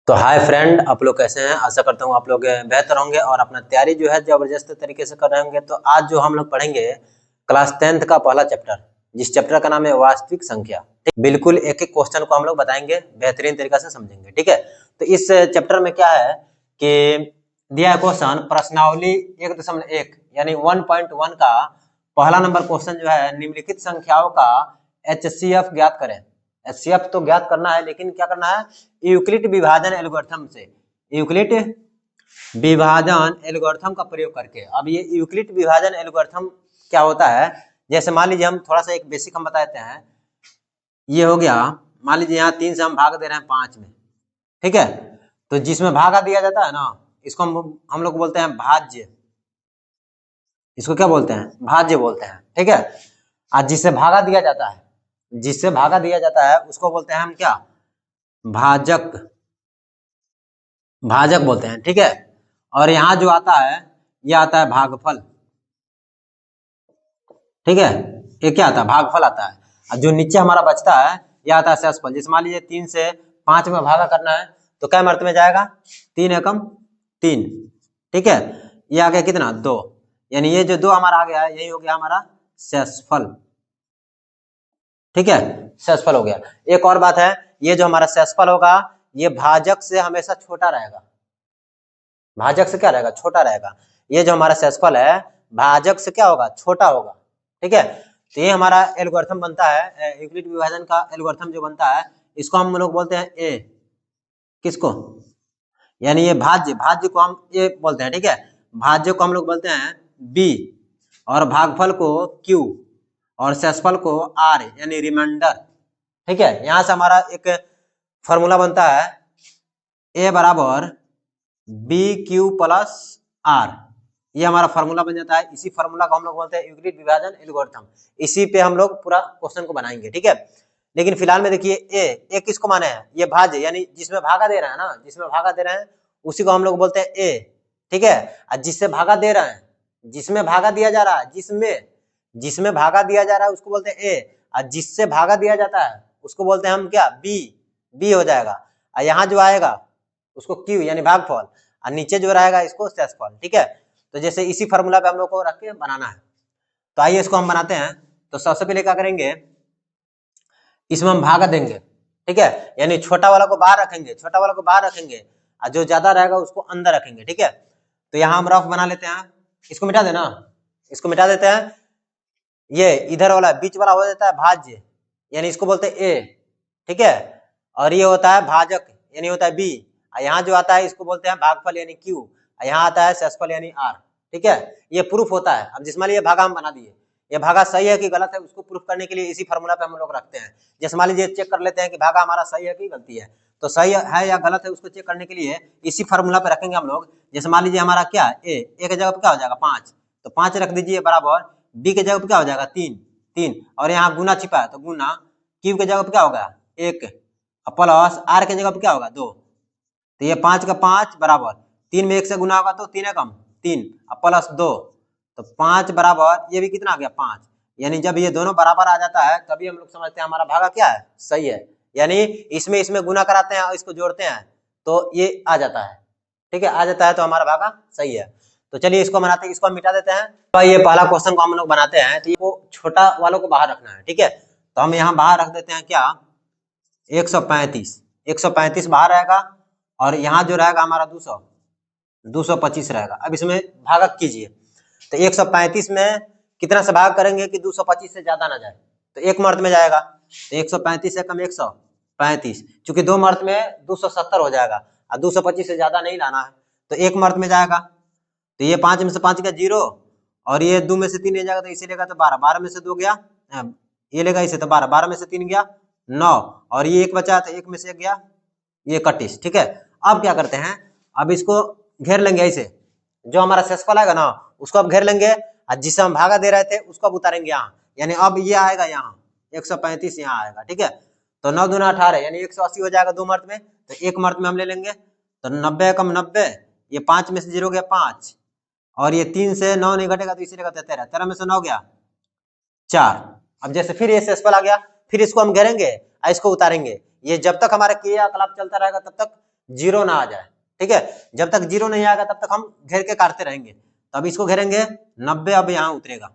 तो hi friend, आप लोग कैसे हैं। आशा करता हूँ आप लोग बेहतर होंगे और अपना तैयारी जो है जबरदस्त तरीके से कर रहे होंगे। तो आज जो हम लोग पढ़ेंगे क्लास 10th का पहला चैप्टर, जिस चैप्टर का नाम है वास्तविक संख्या। ठीक, बिल्कुल एक एक क्वेश्चन को हम लोग बताएंगे, बेहतरीन तरीका से समझेंगे। ठीक है, तो इस चैप्टर में क्या है कि दिया है क्वेश्चन प्रश्नावली 1.1 यानी 1.1 का पहला नंबर क्वेश्चन जो है, निम्नलिखित संख्याओं का HCF ज्ञात करें। HCF तो ज्ञात करना है, लेकिन क्या करना है, यूक्लिड विभाजन एल्गोरिथम से, यूक्लिड विभाजन एल्गोरिथम का प्रयोग करके। अब ये यूक्लिड विभाजन एल्गोरिथम क्या होता है, जैसे मान लीजिए हम थोड़ा सा एक बेसिक हम बता देते हैं। ये हो गया, मान लीजिए यहाँ 3 से हम भाग दे रहे हैं 5 में। ठीक है, तो जिसमें भागा दिया जाता है ना, इसको हम लोग बोलते हैं भाज्य। इसको क्या बोलते हैं, भाज्य बोलते हैं। ठीक है, आज जिससे भागा दिया जाता है, जिससे भागा दिया जाता है उसको बोलते हैं हम क्या, भाजक, भाजक बोलते हैं। ठीक है, और यहाँ जो आता है ये आता है भागफल। ठीक है, ये क्या आता है, भागफल आता है। और जो नीचे हमारा बचता है ये आता है शेषफल। जैसे मान लीजिए 3 से 5 में भागा करना है, तो क्या मर्त में जाएगा, 3 एकम 3। ठीक है, ये आ गया कितना, 2, यानी ये जो 2 हमारा आ गया है यही हो गया हमारा शेषफल। ठीक है, शेषफल हो गया। एक और बात है, ये जो हमारा शेषफल होगा ये भाजक से हमेशा छोटा रहेगा। भाजक से क्या रहेगा, छोटा रहेगा। ये जो हमारा शेषफल है भाजक से क्या होगा, छोटा होगा। ठीक है, तो ये हमारा एल्गोरिथम बनता है, यूक्लिड विभाजन का एल्गोरिथम जो बनता है, इसको हम लोग बोलते हैं ए। किसको, यानी ये भाज्य, भाज्य को हम ए बोलते हैं। ठीक है, भाज्य को हम लोग बोलते हैं बी, और भागफल को क्यू, और शेषफल को आर यानी रिमाइंडर। ठीक है, यहां से हमारा एक फॉर्मूला बनता है, ए बराबर बी क्यू प्लस आर। ये हमारा फॉर्मूला बन जाता है। इसी फॉर्मूला को हम लोग बोलते हैं यूक्लिड विभाजन एल्गोरिथम। इसी पे हम लोग पूरा क्वेश्चन को बनाएंगे। ठीक है, लेकिन फिलहाल में देखिए ए किसको माने हैं, ये भाज्य, यानी जिसमें भागा दे रहा है ना, जिसमें भागा दे रहे हैं उसी को हम लोग बोलते हैं ए। ठीक है, और जिससे भागा दे रहे हैं, जिसमें भागा दिया जा रहा है, जिसमें भागा दिया जा रहा है उसको बोलते हैं ए, और जिससे भागा दिया जाता है उसको बोलते हैं हम क्या, बी हो जाएगा। और यहाँ जो आएगा उसको क्यू यानी भागफल, और नीचे जो रहेगा इसको शेषफल। ठीक है, तो जैसे इसी फॉर्मूला पे हम लोग को रख के बनाना है। तो आइए इसको हम बनाते हैं। तो सबसे पहले क्या करेंगे, इसमें हम भागा देंगे। ठीक है, यानी छोटा वाला को बाहर रखेंगे, छोटा वाला को बाहर रखेंगे, और जो ज्यादा रहेगा उसको अंदर रखेंगे। ठीक है, तो यहाँ हम रफ बना लेते हैं। इसको मिटा देना, इसको मिटा देते हैं। ये इधर वाला बीच वाला हो जाता है भाज्य, यानी इसको बोलते हैं ए। ठीक है, और ये होता है भाजक यानी होता है बी। यहाँ जो आता है इसको बोलते हैं भागफल यानी क्यू, यहाँ आता है शेषफल यानी आर। ठीक है, ये प्रूफ होता है। अब जिस मान लीजिए भागा हम बना दिए, ये भागा सही है कि गलत है उसको प्रूफ करने के लिए इसी फॉर्मूला पे हम लोग रखते हैं। जैसे मान लीजिए चेक कर लेते हैं कि भागा हमारा सही है कि गलती है, तो सही है या गलत है उसको चेक करने के लिए इसी फॉर्मूला पे रखेंगे हम लोग। जैसे मान लीजिए हमारा क्या है, ए के जगह पे क्या हो जाएगा 5, तो 5 रख दीजिए बराबर, बी के जगह पे क्या हो जाएगा 3, और यहाँ गुना छिपा है तो गुना, क्यू के जगह पे क्या होगा 1, प्लस आर के जगह पे क्या होगा 2। तो ये 5 का 5 बराबर 3 में 1 से गुना होगा तो 3 एकम 3 प्लस 2, तो 5 बराबर ये भी कितना आ गया 5। यानी जब ये दोनों बराबर आ जाता है तभी हम लोग समझते हैं हमारा भागा क्या है, सही है। यानी इसमें गुना कराते हैं और इसको जोड़ते हैं तो ये आ जाता है। ठीक है, आ जाता है तो हमारा भागा सही है। तो चलिए इसको बनाते हैं, इसको हम मिटा देते हैं। तो ये पहला क्वेश्चन को हम लोग बनाते हैं, तो ये छोटा वालों को बाहर रखना है। ठीक है, तो हम यहाँ बाहर रख देते हैं क्या, 135 बाहर रहेगा, और यहाँ जो रहेगा हमारा 225 रहेगा। अब इसमें भागक कीजिए, तो 135 में कितना से भाग करेंगे कि 225 से ज्यादा ना जाए, तो एक मर्द में जाएगा, तो 135 से कम 135, चूंकि 2 मर्द में 270 हो जाएगा, और 225 से ज्यादा नहीं लाना है तो एक मर्द में जाएगा। तो ये 5 में से 5 का 0, और ये 2 में से 3 ले जाएगा तो इसे लेगा तो 12, 12 में से 2 गया, ये लेगा इसे तो 12, 12 में से 3 गया 9, और ये 1 बचा तो 1 में से 1 गया ये 31। ठीक है, अब क्या करते हैं, अब इसको घेर लेंगे ऐसे, जो हमारा शेषफल आएगा ना उसको अब घेर लेंगे, और जिसे हम भागा दे रहे थे उसको अब उतारेंगे यहाँ, यानी अब ये आएगा यहाँ 135 यहाँ आएगा। ठीक है, तो 9 दूना 18 यानी 180 हो जाएगा 2 मर्द में, तो एक मर्द में हम ले लेंगे, तो 90 कम 90, ये 5 में से 0 गया 5, और ये 3 से 9 नहीं घटेगा तो इसी रहेगा 13, 13 में से 9 गया 4। अब जैसे फिर ये शेषफल आ गया, फिर इसको हम घेरेंगे और इसको उतारेंगे। ये जब तक हमारा क्रियाकलाप चलता रहेगा तब तक जीरो ना आ जाए, ठीक है। जब तक जीरो नहीं आएगा तब तक हम घेर के काटते रहेंगे। तो अब इसको घेरेंगे 90, अब यहाँ उतरेगा,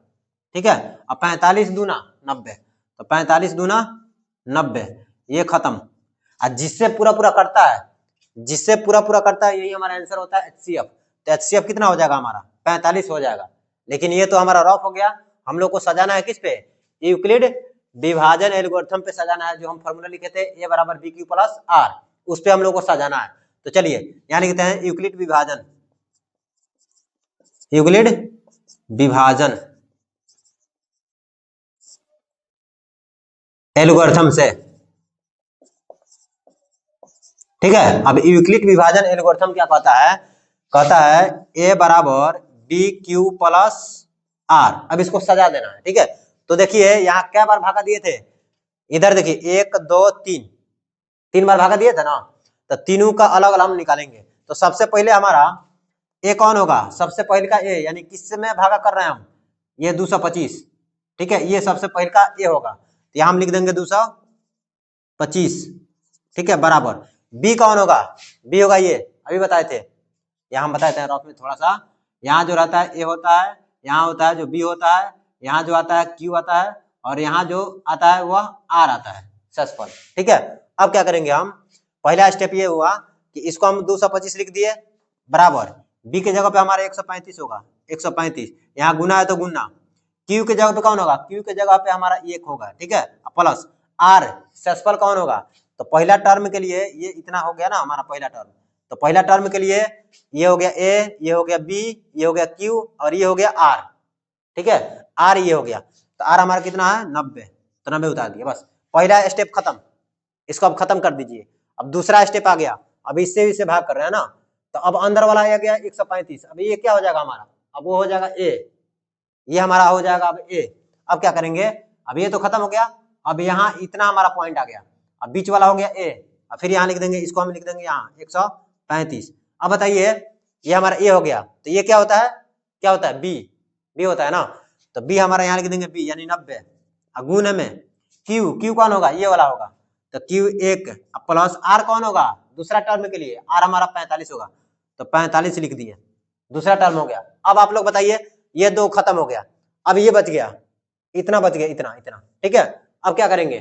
ठीक है। अब 45 दूना 90, तो 45 दूना 90, ये खत्म। और जिससे पूरा पूरा करता है, जिससे पूरा पूरा करता है, यही हमारा आंसर होता है HCF। तो HCF कितना हो जाएगा हमारा 45 हो जाएगा। लेकिन ये तो हमारा रफ हो गया, हम लोग को सजाना है किस पे, यूक्लिड विभाजन एल्गोरिथम पे सजाना है। जो हम फॉर्मूला लिखे थे A बराबर BQ प्लस R, उस पे हम लोग को सजाना है। तो चलिए यहाँ लिखते हैं यूक्लिड विभाजन, यूक्लिड विभाजन एल्गोरिथम से, ठीक है। अब यूक्लिड विभाजन एल्गोरिथम क्या कहता है, कहता है A बराबर BQ प्लस R। अब इसको सजा देना है, ठीक है। तो देखिए यहाँ क्या बार भागा दिए थे, इधर देखिए 1 2 3, 3 बार भागा दिए थे ना। तो तीनों का अलग अलग हम निकालेंगे। तो सबसे पहले हमारा A कौन होगा, सबसे पहले का A, यानी किससे में भागा कर रहे हैं हम, ये 225, ठीक है। ये सबसे पहले का A होगा, तो यहाँ हम लिख देंगे 225, ठीक है, बराबर B कौन होगा, B होगा ये, अभी बताए थे, यहाँ हम बताए थे रफ में थोड़ा सा। यहाँ जो रहता है A होता है, यहाँ होता है जो B होता है, यहाँ जो आता है Q आता है, और यहाँ जो आता है वह R आता है, सेसफल, ठीक है। अब क्या करेंगे हम, पहला स्टेप ये हुआ कि इसको हम 225 लिख दिए, बराबर B के जगह पे हमारा 135 होगा, 135, यहाँ गुना है तो गुना, Q के जगह पे कौन होगा, Q के जगह पे हमारा 1 होगा, ठीक है, प्लस R सेसफल कौन होगा। तो पहला टर्म के लिए ये इतना हो गया ना हमारा पहला टर्म। तो पहला टर्म के लिए ये हो गया A, ये हो गया B, ये हो गया Q, और ये हो गया R, ठीक है। R ये हो गया, तो R हमारा कितना है 90, तो 90 उतार दिया, बस पहला स्टेप खत्म। इसको अब खत्म कर दीजिए। अब दूसरा स्टेप आ गया, अब इससे भाग कर रहे हैं ना, तो अब अंदर वाला आ गया 135। अब ये क्या हो जाएगा हमारा, अब वो हो जाएगा A, ये हमारा हो जाएगा अब A। अब क्या करेंगे, अब ये तो खत्म हो गया, अब यहाँ इतना हमारा पॉइंट आ गया, अब बीच वाला हो गया A, अब फिर यहाँ लिख देंगे, इसको हम लिख देंगे यहाँ 135। अब बताइए ये हमारा A हो गया, तो ये क्या होता है, क्या होता है B होता है ना। तो B हमारा यहाँ लिख देंगे B यानी 90, गुण में Q कौन होगा, ये वाला होगा, तो Q 1 प्लस R कौन होगा, दूसरा टर्म के लिए R हमारा 45 होगा, तो 45 लिख दिए, दूसरा टर्म हो गया। अब आप लोग बताइए, ये दो खत्म हो गया, अब ये बच गया, इतना बच गया, इतना इतना, ठीक है। अब क्या करेंगे,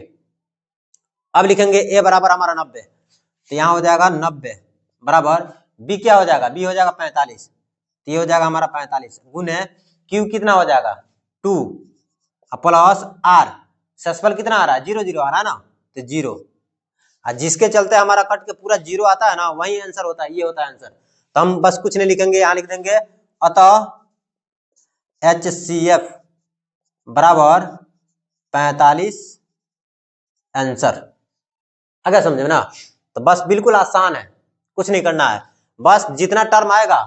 अब लिखेंगे A बराबर हमारा 90, तो यहाँ हो जाएगा 90 बराबर B क्या हो जाएगा, B हो जाएगा 45, तो ये हो जाएगा हमारा 45 गुने Q कितना हो जाएगा 2 प्लस R सेसफल कितना आ रहा है 0 0 आ रहा है ना, तो 0, और जिसके चलते हमारा कट के पूरा 0 आता है ना, वही आंसर होता है, ये होता है आंसर। तो हम बस कुछ नहीं लिखेंगे, यहाँ लिख देंगे अतः HCF बराबर 45 आंसर। अगर समझे ना, तो बस बिल्कुल आसान है, कुछ नहीं करना है, बस जितना टर्म आएगा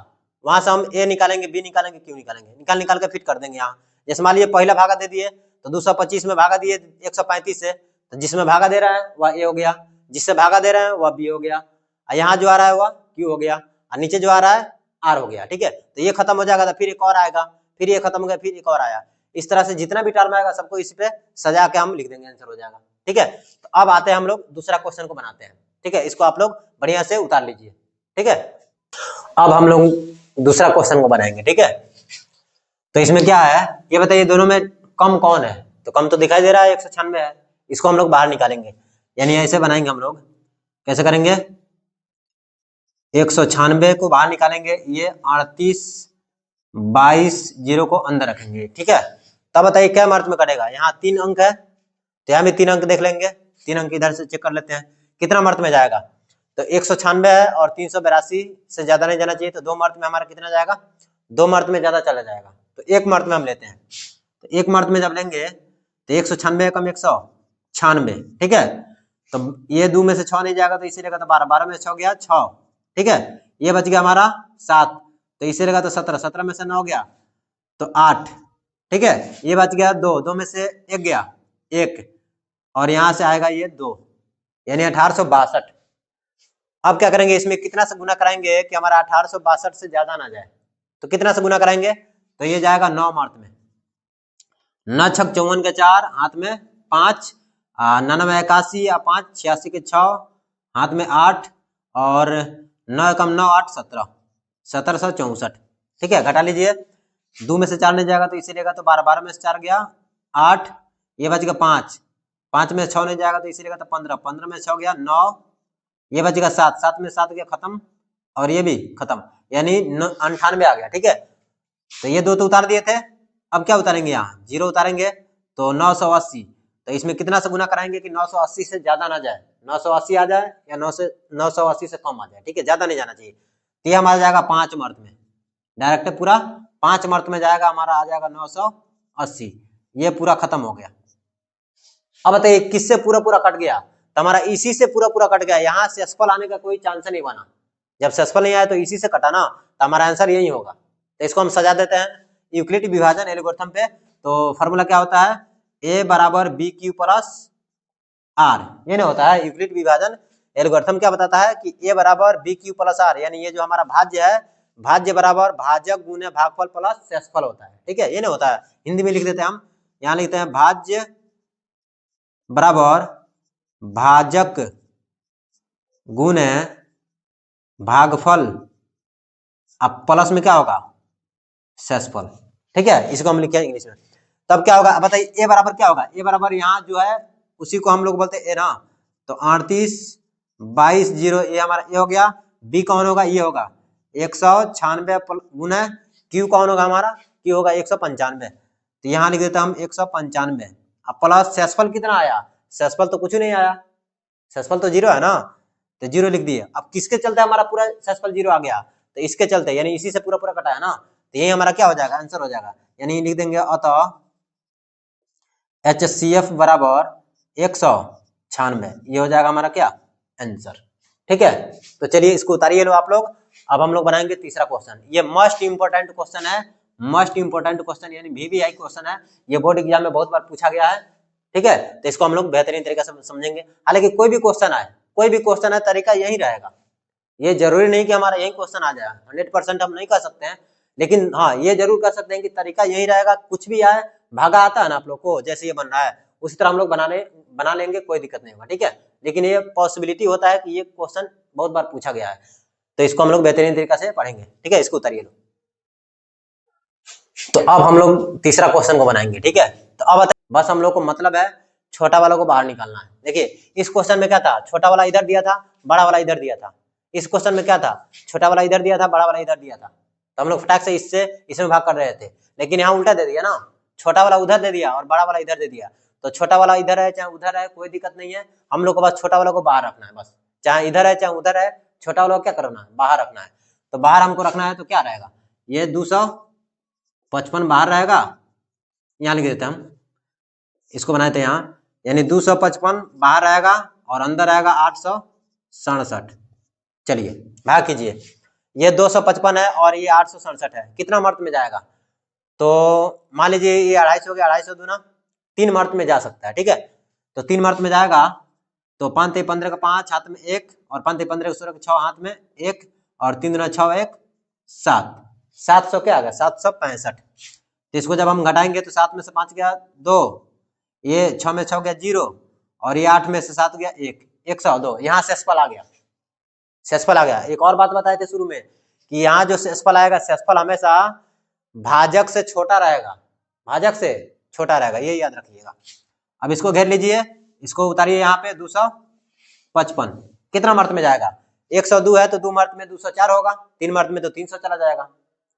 वहां से हम A निकालेंगे, B निकालेंगे, Q निकालेंगे, निकाल के फिट कर देंगे यहाँ। जैसे मान लीजिए पहला भागा दे दिए, तो 225 में भागा दिए 135 से, तो जिसमें भागा दे रहा है वह A हो गया, जिससे भागा दे रहे हैं वह B हो गया, और यहाँ जो आ रहा है वह Q हो गया, और नीचे जो आ रहा है R हो गया, ठीक है। तो ये खत्म हो जाएगा, तो फिर एक और आएगा, फिर ये खत्म हो गया, फिर एक और आया। इस तरह से जितना भी टर्म आएगा सबको इस पे सजा के हम लिख देंगे, आंसर हो जाएगा, ठीक है। तो अब आते हैं हम लोग दूसरा क्वेश्चन को बनाते हैं, ठीक है। इसको आप लोग बढ़िया से उतार लीजिए, ठीक है। अब हम लोग दूसरा क्वेश्चन को बनाएंगे, ठीक है। तो इसमें क्या है ये बताइए, दोनों में कम कौन है, तो कम तो दिखाई दे रहा है 196 है, इसको हम लोग बाहर निकालेंगे, यानी ऐसे बनाएंगे हम लोग, कैसे करेंगे, 196 को बाहर निकालेंगे, ये 38 22 0 को अंदर रखेंगे, ठीक है। तब बताइए क्या मार्क में कटेगा, यहाँ 3 अंक है, तो यहाँ भी 3 अंक देख लेंगे, 3 अंक इधर से चेक कर लेते हैं कितना मार्क में जाएगा। तो 196 है और 382 से ज्यादा नहीं जाना चाहिए, तो 2 मार्क में हमारा कितना जाएगा, 2 मार्क में ज्यादा चला जाएगा, तो 1 मार्क में हम लेते हैं। तो 1 मार्क में जब लेंगे तो 196 कम 196, ठीक है। तो ये 2 में से 6 नहीं जाएगा, तो इसी रहेगा, तो 12 12 में 6 गया 6, ठीक है। ये बच गया हमारा 7, तो इसे रहेगा तो 17 17 में से 9 गया तो 8, ठीक है। ये बच गया 2 2 में से 1 गया 1, और यहां से आएगा ये 2, यानी 1862। अब क्या करेंगे, इसमें कितना से गुना कराएंगे कि हमारा 1862 से ज्यादा ना जाए, तो कितना से गुना कराएंगे, तो ये जाएगा 9 मार्क में, 9 छक 54 के 4, हाथ में 5, 99 81 या 5 86 के 6, हाथ में 8, और 9 कम 9 8 17, 1764। ठीक है, घटा लीजिए, 2 में से 4 नहीं जाएगा तो इसे लेगा तो 12, 12 में से 4 गया 8, ये बच गया 5, 5 में से 6 नहीं जाएगा तो इसे लेगा तो 15, 15 में से 6 गया 9, ये बच गया 7, 7 में 7 गया खत्म, और ये भी खत्म, यानी 98 आ गया। ठीक है, तो ये दो तो उतार दिए थे, अब क्या उतारेंगे, यहाँ 0 उतारेंगे तो 980, तो इसमें कितना से गुना कराएंगे कि 980 से ज्यादा ना जाए, 980 आ जाए या 980 से कम आ जाए। ठीक है, ज्यादा नहीं जाना चाहिए। तो ये हमारा जाएगा 5 मर्त में, डायरेक्ट पूरा 5 मर्त में जाएगा, हमारा आ जाएगा 980, ये पूरा खत्म हो गया। अब बताइए किससे पूरा पूरा कट गया, तो हमारा इसी से पूरा पूरा कट गया, यहाँ से सेसफल आने का कोई चांस नहीं बना। जब सेसफल नहीं आया तो इसी से कटा ना, तो हमारा आंसर यही होगा। तो इसको हम सजा देते हैं यूक्लिड विभाजन एल्गोरिथम पे। तो फॉर्मूला क्या होता है, a बराबर बी क्यू प्लस आर, ये नहीं होता है। यूक्लिड विभाजन एल्गोरिथम क्या बताता है कि a बराबर बी क्यू प्लस आर, यानी ये जो हमारा भाज्य है, भाज्य बराबर भाजक गुने भागफल प्लस शेषफल होता है। ठीक है, ये नहीं होता है, हिंदी में लिख देते हैं हम, यहाँ लिखते हैं भाज्य बराबर भाजक गुने भागफल, अब प्लस में क्या होगा, शेषफल। ठीक है, इसको हम लिखे इंग्लिश में। तब क्या होगा बताइए, ए बराबर क्या होगा, ए बराबर यहाँ जो है उसी को हम लोग बोलते हैं ए ना, तो 38 22 0, ये हमारा ए हो गया। बी कौन होगा, ये होगा 196 गुना क्यू कौन होगा, हमारा क्यू होगा 195, तो यहाँ लिख देते हैं हम 195। अब प्लस शेषफल कितना आया, शेषफल तो कुछ नहीं आया, शेषफल तो 0 है ना, तो 0 लिख दिए। अब किसके चलते हमारा पूरा शेषफल 0 आ गया, तो इसके चलते, यानी इसी से पूरा पूरा कटा है ना, तो यही हमारा क्या हो जाएगा, आंसर हो जाएगा। यानी लिख देंगे अतः HCF बराबर 196, ये हो जाएगा हमारा क्या आंसर। ठीक है, तो चलिए इसको उतारिए लो आप लोग। अब हम लोग बनाएंगे तीसरा क्वेश्चन, ये मोस्ट इंपोर्टेंट क्वेश्चन है, मोस्ट इंपोर्टेंट क्वेश्चन यानी VVI क्वेश्चन है, ये बोर्ड एग्जाम में बहुत बार पूछा गया है। ठीक है, तो इसको हम लोग बेहतरीन तरीके से समझेंगे। हालांकि कोई भी क्वेश्चन आए, कोई भी क्वेश्चन है, तरीका यही रहेगा, ये जरूरी नहीं कि हमारा यही क्वेश्चन आ जाए, 100% हम नहीं कर सकते हैं, लेकिन हाँ ये जरूर कर सकते हैं कि तरीका यही रहेगा। कुछ भी आए, भागा आता है ना आप लोग को, जैसे ये बन रहा है उसी तरह हम लोग बना लेंगे, कोई दिक्कत नहीं होगा। ठीक है, लेकिन ये पॉसिबिलिटी होता है कि ये क्वेश्चन बहुत बार पूछा गया है, तो इसको हम लोग बेहतरीन तरीका से पढ़ेंगे। ठीक है, इसको उतारिए लो। तो अब हम लोग तीसरा क्वेश्चन को बनाएंगे। ठीक है, तो अब बस हम लोग को मतलब है छोटा वाला को बाहर निकालना है। देखिए इस क्वेश्चन में क्या था, छोटा वाला इधर दिया था, बड़ा वाला इधर दिया था। इस क्वेश्चन में क्या था, छोटा वाला इधर दिया था, बड़ा वाला इधर दिया था, तो हम लोग फटाक से इसमें भाग कर रहे थे, लेकिन यहाँ उल्टा दे दिया ना, छोटा वाला उधर दे दिया और बड़ा वाला इधर दे दिया। तो छोटा वाला इधर है चाहे उधर है, कोई दिक्कत नहीं है, हम लोग को बस छोटा वाला को बाहर रखना है, बस चाहे इधर है चाहे उधर है, छोटा वाला को क्या करना है, बाहर रखना है। तो बाहर हमको रखना है, तो क्या रहेगा, ये 255 बाहर रहेगा, यहाँ लिख देते हैं हम, इसको बनाए थे यहाँ, यानी 255 बाहर रहेगा और अंदर आएगा 867। चलिए भाग कीजिए, ये 255 है और ये 867 है, कितना मर्त में जाएगा, तो मान लीजिए ये 250 हो गया, 250 दूना 3 मर्त में जा सकता है। ठीक है, तो 3 मर्त में जाएगा, तो 5 3 15 का 5 हाथ में 1, और 5 3 15 का 16 का 6 हाथ में 1, और 3 दूना 6 1 7, 700 क्या आ गया 765। तो इसको जब हम घटाएंगे तो 7 में से 5 गया 2, ये 6 में 6 गया 0, और ये 8 में से 7 गया 1, 102, यहाँ शेषफल आ गया, शेषफल आ गया। एक और बात बताए थे शुरू में कि यहाँ जो शेषफल आएगा, शेषफल हमेशा भाजक से छोटा रहेगा, भाजक से छोटा रहेगा, ये याद रखिएगा। अब इसको घेर लीजिए, इसको उतारिए यहाँ पे 255, कितना मर्त में जाएगा, 102 है तो 2 मर्त में 204 होगा, 3 मर्त में तो 300 चला जाएगा,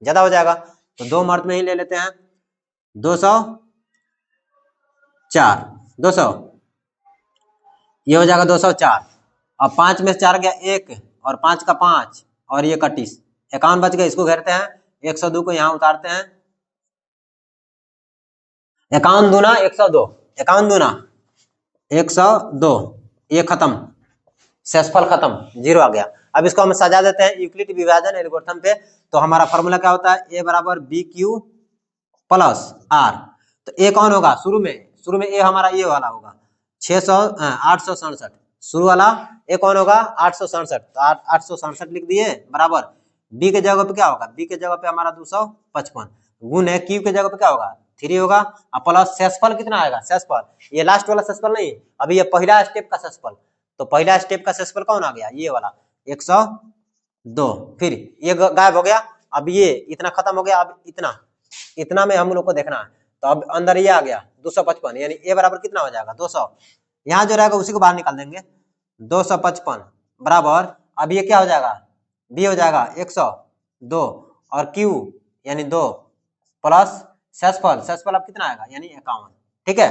ज्यादा हो जाएगा, तो 2 मर्त में ही ले लेते हैं, 204, 200, ये हो जाएगा 204। अब 5 में से 4 गया 1, और 5 का 5, और ये 31, 51 बच गया, इसको घेरते हैं, 102 को यहाँ उतारते हैं, 51 दूना 102, 51 दूना 102, ये खत्म, शेषफल खत्म, 0 आ गया। अब इसको हम सजा देते हैं यूक्लिड विभाजन एल्गोरिथम पे। तो हमारा फॉर्मूला क्या होता है, ए बराबर बी क्यू प्लस आर। तो ए कौन होगा, शुरू में ए हमारा ये वाला होगा 867, शुरू वाला ए कौन होगा 867, तो 867 लिख दिए, बराबर बी के जगह पे क्या होगा, बी के जगह पे हमारा 255, गुण है क्यू के जगह पे क्या होगा 3 होगा, और प्लस शेषफल कितना आएगा, शेषफल ये लास्ट वाला शेषफल नहीं, अभी ये पहला स्टेप का शेषफल, तो पहला स्टेप का शेषफल कौन आ गया, ये वाला, 102। फिर ये गायब हो गया, अब ये इतना खत्म हो गया, अब इतना में हम लोग को देखना है, तो अब अंदर ये आ गया 255, यानी ए बराबर कितना हो जाएगा 200। यहाँ जो रहेगा उसी को बाहर निकाल देंगे, 255 बराबर, अब ये क्या हो जाएगा, बी हो जाएगा 102, और क्यू यानी 2 प्लस शेषफल अब कितना आएगा, यानी 51। ठीक है,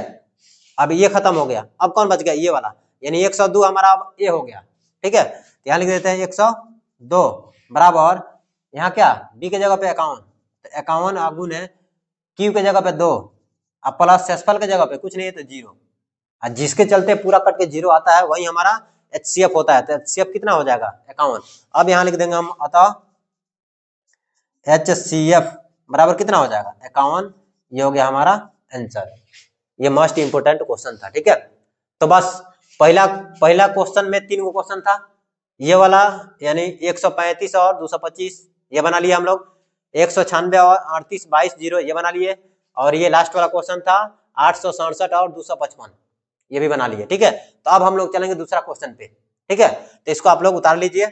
अब ये खत्म हो गया, अब कौन बच गया, ये वाला, यानी 102 हमारा अब ए हो गया। ठीक है, तो यहाँ लिख देते हैं 102 बराबर, यहाँ क्या, बी के जगह पे 51, तो 51 गुने क्यू के जगह पे 2, अब प्लस शेषफल के जगह पे कुछ नहीं है तो 0, और जिसके चलते पूरा कट के 0 आता है वही हमारा HCF होता है, तो HCF कितना हो जाएगा 51। अब यहाँ लिख देंगे हम, अतः HCF बराबर कितना हो जाएगा 51, ये हो गया हमारा आंसर। ये मोस्ट इंपोर्टेंट क्वेश्चन था। ठीक है, तो बस पहला क्वेश्चन में 3 गो क्वेश्चन था, ये वाला यानी 135 और 225 ये बना लिया हम लोग, 196 और 38 22 0 ये बना लिए, और ये लास्ट वाला क्वेश्चन था 867 और 255 ये भी बना लिए। ठीक है, तो अब हम लोग चलेंगे दूसरा क्वेश्चन पे। ठीक है, तो इसको आप लोग उतार लीजिए।